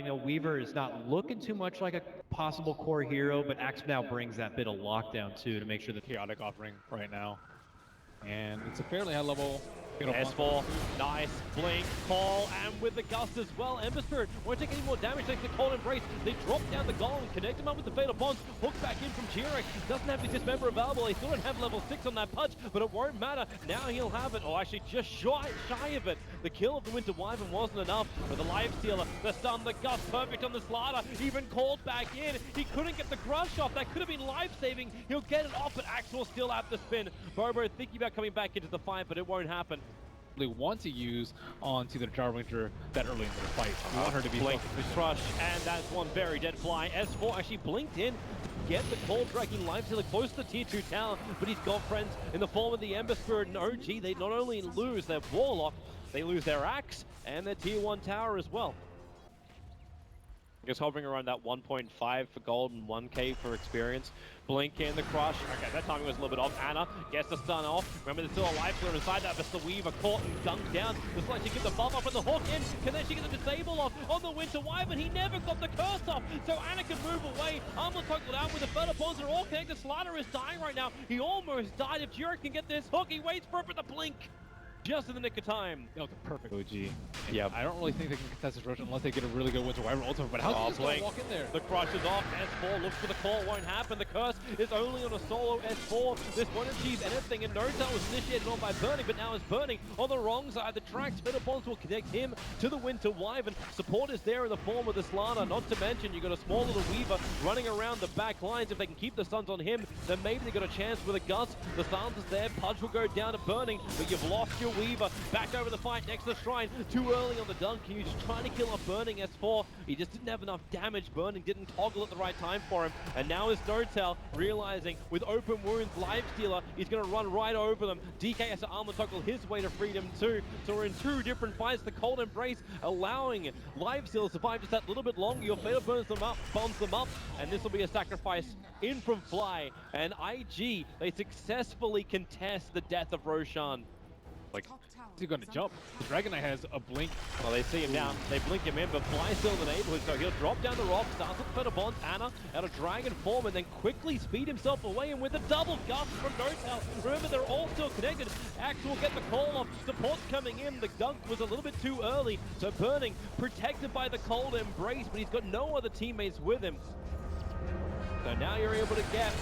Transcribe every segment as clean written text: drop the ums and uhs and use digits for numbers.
You know, Weaver is not looking too much like a possible core hero, but Axe now brings that bit of lockdown too to make sure that Chaotic offering right now. And it's a fairly high level. S4, nice blink, call, and with the gust as well. Ember Spirit won't take any more damage thanks to the cold embrace. They drop down the golem, connect him up with the fatal bonds, hook back in from Jerax. Doesn't have his dismember available. He still don't have level 6 on that punch, but it won't matter. Now he'll have it, or actually just shy of it. The kill of the Winter Wyvern wasn't enough, but the Life Stealer, the stun, the gust, perfect on the Slaughter, even called back in. He couldn't get the crush off. That could have been life-saving. He'll get it off, but Axel still at the spin. Bobo thinking about coming back into the fight, but it won't happen. They want to use onto the Jarwinter that early into the fight. We want her to be blink, crush, and that's one very dead fly. S4 actually blinked in to get the cold dragging Life Stealer close to the tier 2 tower, but he's got friends in the form of the Ember Spirit and OG. They not only lose their Warlock, they lose their Axe and their tier 1 tower as well. I guess hovering around that 1.5 for gold and 1k for experience. Blink in the crush. Okay, that timing was a little bit off. Anna gets the stun off. Remember, there's still a life clear inside that, but the Weaver caught and dunked down. Looks like she gets the buff up and the hook in. Can then she get the disable off on the Winter Wyvern? He never got the curse off, so Anna can move away. Armor toggled out with the feather bonds are all connected. Slaughter is dying right now. He almost died. If Jerax can get this hook, he waits for it with the blink. Just in the nick of time. That was a perfect OG. Yeah, I don't really think they can contest this rush unless they get a really good Winter Wyvern ultimate, but how's he just gonna walk in there? The crush is off, S4 looks for the call, won't happen. The curse is only on a solo S4. This won't achieve anything, and Notail was initiated on by Burning, but now is Burning on the wrong side. The tracks, Fatal Bonds will connect him to the Winter Wyvern. Support is there in the form of the Slaughter, not to mention you got a small little Weaver running around the back lines. If they can keep the stuns on him, then maybe they got a chance with a Gust. The silencer's there, Pudge will go down to Burning, but you've lost your Weaver. Back over the fight next to the Shrine, too early on the dunk. He was just trying to kill off Burning S4. He just didn't have enough damage. Burning didn't toggle at the right time for him. And now is Notail realizing with open wounds, Life Stealer, he's going to run right over them. DK has to armor toggle his way to freedom too. So we're in two different fights. The cold embrace allowing Life Stealer to survive just that little bit longer. Your fatal burns them up, bombs them up, and this will be a sacrifice in from Fly. And IG, they successfully contest the death of Roshan. Like, he's going to jump. The Dragon Knight has a blink. Well, they see him down. They blink him in, but Fly's still in the neighborhood, so he'll drop down the rock, starts with Feather Bonds, Anna out of Dragon form, and then quickly speed himself away, and with a double gust from Notail. Remember, they're all still connected. Axe will get the call off. Support's coming in. The dunk was a little bit too early, so Burning, protected by the cold embrace, but he's got no other teammates with him. So now you're able to get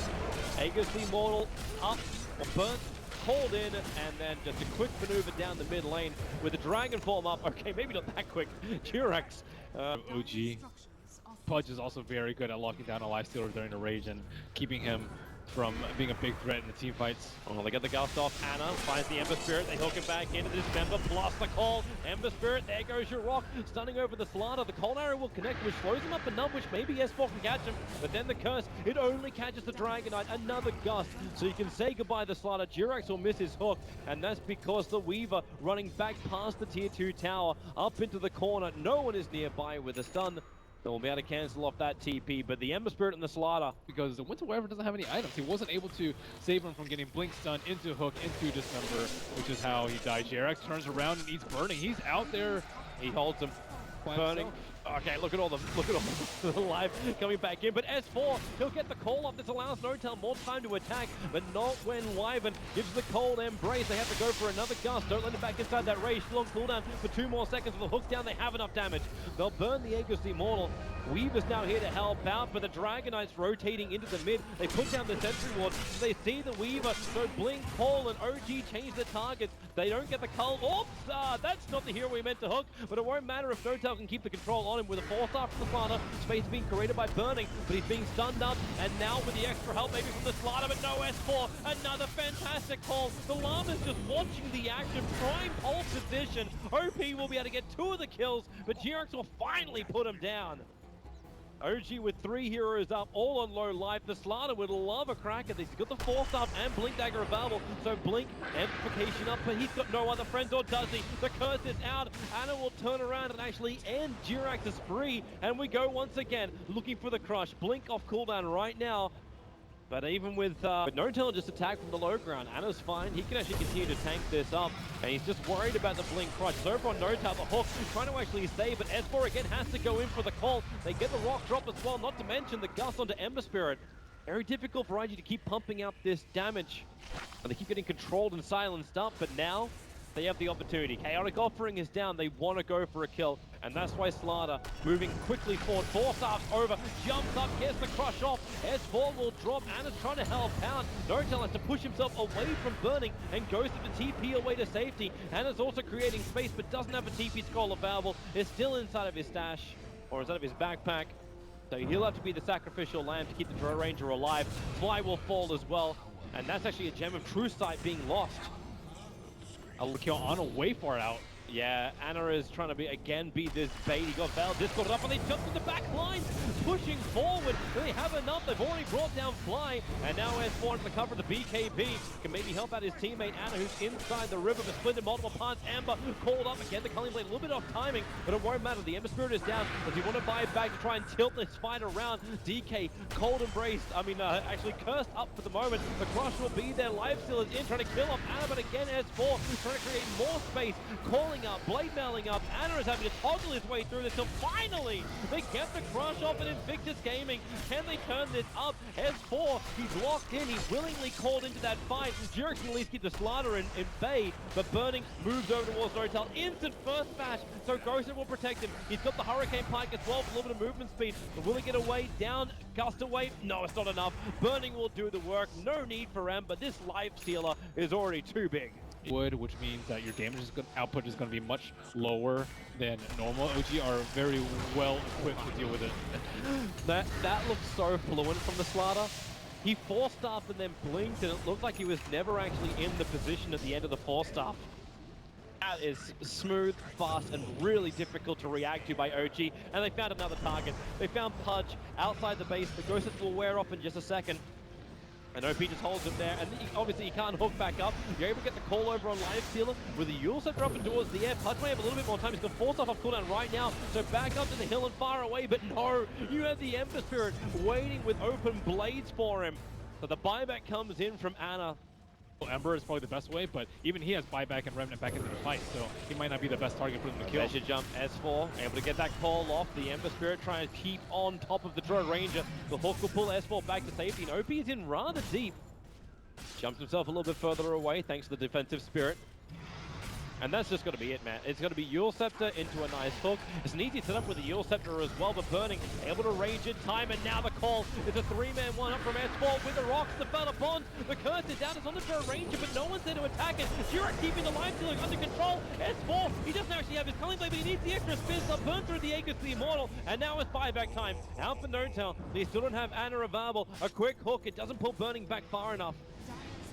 Aegis the Immortal up, burnt, hold in, and then just a quick maneuver down the mid lane with the Dragon form up. Okay, maybe not that quick. Jerax. OG. Pudge is also very good at locking down a Life Stealer during the rage and keeping him from being a big threat in the team fights. Oh, they get the gust off. Anna finds the Ember Spirit. They hook him back into this member, plus the call. Ember Spirit, there goes your rock. Stunning over the Slaughter. The cold arrow will connect, which slows him up enough, which maybe S4 can catch him. But then the curse, it only catches the Dragon Knight. Another gust. So you can say goodbye to the Slaughter. Jerax will miss his hook, and that's because the Weaver running back past the tier 2 tower, up into the corner. No one is nearby with a stun. So we'll be able to cancel off that TP, but the Ember Spirit and the Slaughter. Because the Winter Wyvern doesn't have any items. He wasn't able to save him from getting Blink Stun into Hook, into Dismember, which is how he died. Jerax turns around and he's Burning. He's out there. He holds him. Burning. Okay, look at all the life coming back in, but S4, he'll get the call off. This allows Notail more time to attack, but not when Wyvern gives the cold embrace. They have to go for another gust. Don't let him back inside that rage. Still on cooldown for 2 more seconds. With the hook down, they have enough damage. They'll burn the Aegis the Immortal. Weaver's now here to help out, but the Dragon Knight's rotating into the mid. They put down the Sentry Ward, so they see the Weaver. So Blink, Call, and OG change the targets. They don't get the cull. Oops! That's not the hero we meant to hook, but it won't matter if Notail can keep the control on him with a 4-star from the Slaughter. Space being created by Burning, but he's being stunned up, and now with the extra help maybe from the Slaughter, but no S4. Another fantastic call. The Llama's just watching the action. Prime pole position. OP will be able to get 2 of the kills, but Jerax will finally put him down. OG with 3 heroes up, all on low life. The Slaughter would love a crack at this. He's got the 4-star and Blink Dagger available, so Blink, amplification up, but he's got no other friends, or does he? The curse is out. Anna will turn around and actually end Jerax's spree, and we go once again looking for the crush. Blink off cooldown right now. But even with Notail just attacked from the low ground, Anna's fine. He can actually continue to tank this up. And he's just worried about the blink crush. So over on Notail, the hook, trying to actually save, but S4 again has to go in for the call. They get the rock drop as well, not to mention the gust onto Ember Spirit. Very difficult for IG to keep pumping out this damage. And they keep getting controlled and silenced up, but now they have the opportunity. Chaotic Offering is down. They want to go for a kill. And that's why Slaughter moving quickly forward. Force-Arps over, jumps up, gets the crush off. S4 will drop. Anna's trying to help out. Notail has to push himself away from burning and goes to the TP away to safety. Anna's also creating space, but doesn't have a TP scroll available. It's still inside of his stash, or inside of his backpack. So he'll have to be the sacrificial lamb to keep the Drow Ranger alive. Fly will fall as well. And that's actually a gem of True Sight being lost. A kill on a way far out. Yeah, Anna is trying to be this bait. He got Val Discord up and they jumped in the back line, pushing forward. Do they have enough? They've already brought down Fly, and now S4 into the cover of the BKB. Can maybe help out his teammate Anna, who's inside the river, but split in multiple parts. Amber called up again. The Culling Blade a little bit off timing, but it won't matter. The Ember Spirit is down. Does he want to buy back to try and tilt this fight around? DK, cold embraced. Actually cursed up for the moment. The Crush will be there. Lifesteal is in, trying to kill off Anna, but again S4 trying to create more space. Calling up, blade mailing up. Anna is having to toggle his way through this until finally they get the crush off in Invictus Gaming. Can they turn this up? S4, he's locked in. He's willingly called into that fight. Jerax can at least keep the Slaughter in bay, but Burning moves over towards Notail. Instant first bash, so Ghosted will protect him. He's got the Hurricane Pike as well for a little bit of movement speed. But will he get away? Down, gust away? No, it's not enough. Burning will do the work. No need for Ember. This life stealer is already too big. Which means that your damage output is going to be much lower than normal. OG are very well equipped to deal with it. That looks so fluent from the Slaughter. He forced up and then blinked, and it looked like he was never actually in the position at the end of the force stuff. That is smooth, fast, and really difficult to react to by OG. And they found another target. They found Pudge outside the base. The Ghost will wear off in just a second. And OP just holds him there, and obviously he can't hook back up. You're able to get the call over on Live Stealer with the Yule Scepter up and towards the air. Pudge may have a little bit more time. He's got force off cooldown right now, so back up to the hill and far away. But no, you have the Ember Spirit waiting with open blades for him. So the buyback comes in from Anna. Ember is probably the best way, but even he has buyback and Remnant back into the fight, so he might not be the best target for them to kill. They should jump S4, able to get that call off. The Ember Spirit trying to keep on top of the Drow Ranger. The hook will pull S4 back to safety, and OP is in rather deep. Jumps himself a little bit further away thanks to the defensive spirit. And that's just going to be it, man. It's going to be Yule Scepter into a nice hook. It's an easy setup with the Yule Scepter as well, but Burning able to range in time, and now the call. It's a three-man one-up from S4 with the rocks, the Fella Bonds. The curse is down, it's on the Drow Ranger, but no one's there to attack it. Jerax keeping the line stealing under control. S4, he doesn't actually have his Culling Blade, but he needs the extra spin, so burn through the Aegis to the Immortal, and now it's buyback time. Out for Notail. They still don't have Anna available. A quick hook, it doesn't pull Burning back far enough.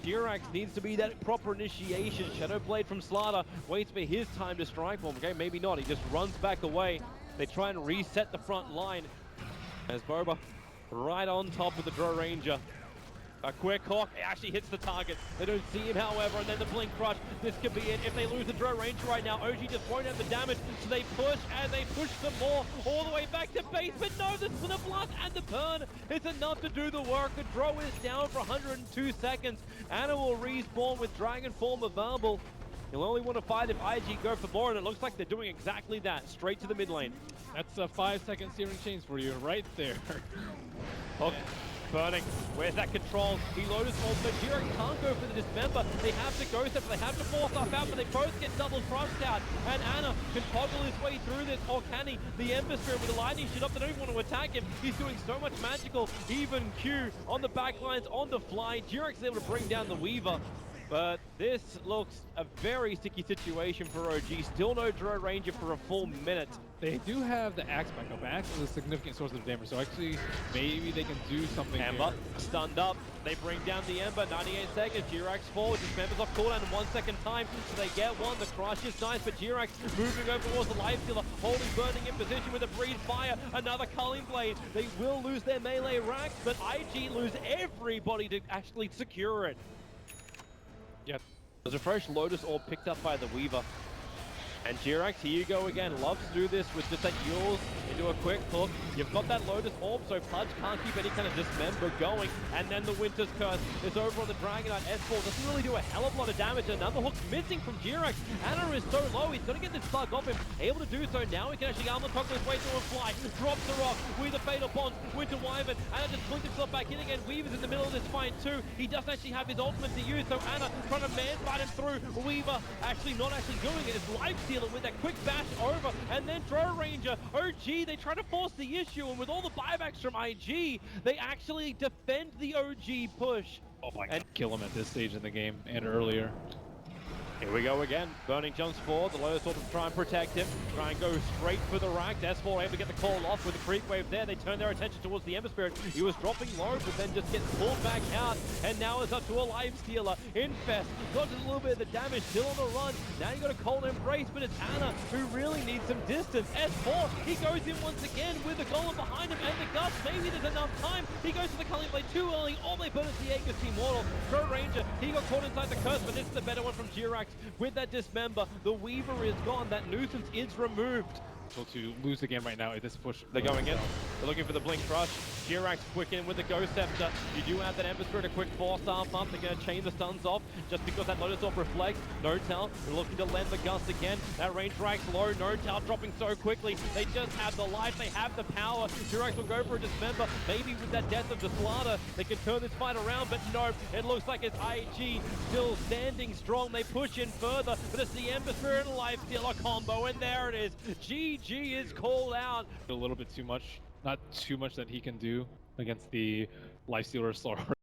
Jerax needs to be that proper initiation. Shadow Blade from Slaughter waits for his time to strike for him. Okay, maybe not. He just runs back away. They try and reset the front line. As BoBoKa right on top of the Drow Ranger. A quick hook, it actually hits the target. They don't see him, however, and then the blink crush. This could be it. If they lose the Drow Ranger right now, OG just won't have the damage, so they push, and they push some more all the way back to base, but no, the Splinter Blast and the burn, it's enough to do the work. The Drow is down for 102 seconds. Anna will respawn with Dragon Form available. He'll only want to fight if IG go for more, and it looks like they're doing exactly that, straight to the mid lane. That's a 5-second searing chains for you right there. Hook. Burning. Where's that control? He loaded small, but Jerax can't go for the dismember. They have to go step, they have to force stuff out, but they both get double crushed out. And Anna can toggle his way through this, or can he? The Ember Spirit with the lightning shoot up, they don't even want to attack him. He's doing so much magical. Even Q on the back lines, on the fly. Jerax is able to bring down the Weaver. But this looks a very sticky situation for OG. Still no Drow Ranger for a full minute. They do have the Axe backup. Axe is a significant source of damage, so actually maybe they can do something. Ember stunned up. They bring down the Ember. 98 seconds. Jerax forward. Dismembers off cooldown in 1 second time. So they get one. The crush is nice, but Jerax moving over towards the Life Stealer. Holding Burning in position with a Breeze Fire. Another Culling Blade. They will lose their melee racks, but IG lose everybody to actually secure it. Yep. There's a fresh Lotus Orb picked up by the Weaver. And Jerax, here you go again. Loves to do this with just that Yules into a quick hook. You've got that Lotus Orb, so Pudge can't keep any kind of dismember going. And then the Winter's Curse is over on the Dragonite. S4 doesn't really do a hell of a lot of damage. Another hook missing from Jerax. Anna is so low, he's going to get this bug off him. Able to do so now. He can actually armor toggle his way through a fly. Drops the rock with a Fatal Bonds. Winter Wyvern. Anna just blinked himself back in again. Weaver's in the middle of this fight too. He doesn't actually have his ultimate to use, so Anna trying to man-fight him through. Weaver actually not actually doing it. It's Lifestealer with that quick bash over, and then Throw Ranger. OG, they try to force the issue, and with all the buybacks from IG, they actually defend the OG push. Oh my god, kill him at this stage in the game and earlier. Here we go again. Burning jumps forward. The Lotus Orb to try and protect him. Try and go straight for the rack. S4 able to get the call off with the creep wave there. They turn their attention towards the Ember Spirit. He was dropping low, but then just gets pulled back out. And now it's up to a Life Stealer. Infest dodges a little bit of the damage. Still on the run. Now you got a cold embrace, but it's Anna who really needs some distance. S4, he goes in once again with the golem behind him and the guts. Maybe there's enough time. He goes for the Culling Blade too early. All they put is the Aegis Immortal. Throw Ranger, he got caught inside the curse, but this is the better one from Jerax. With that dismember, the Weaver is gone. That nuisance is removed. To lose the game right now at this push. They're going in. They're looking for the Blink Crush. Jerax quick in with the Ghost Scepter. You do have that Ember Spirit, a quick force arm up. They're going to chain the stuns off just because that Lotus Orb reflects. Notail, they're looking to lend the gust again. That range strikes low. Notail dropping so quickly. They just have the life. They have the power. Jerax will go for a dismember. Maybe with that death of the Slaughter, they can turn this fight around, but no. It looks like it's IG still standing strong. They push in further, but it's the Ember Spirit and Life Stealer combo, and there it is. GG is called out. A little bit too much. Not too much that he can do against the Lifestealer Slaughter.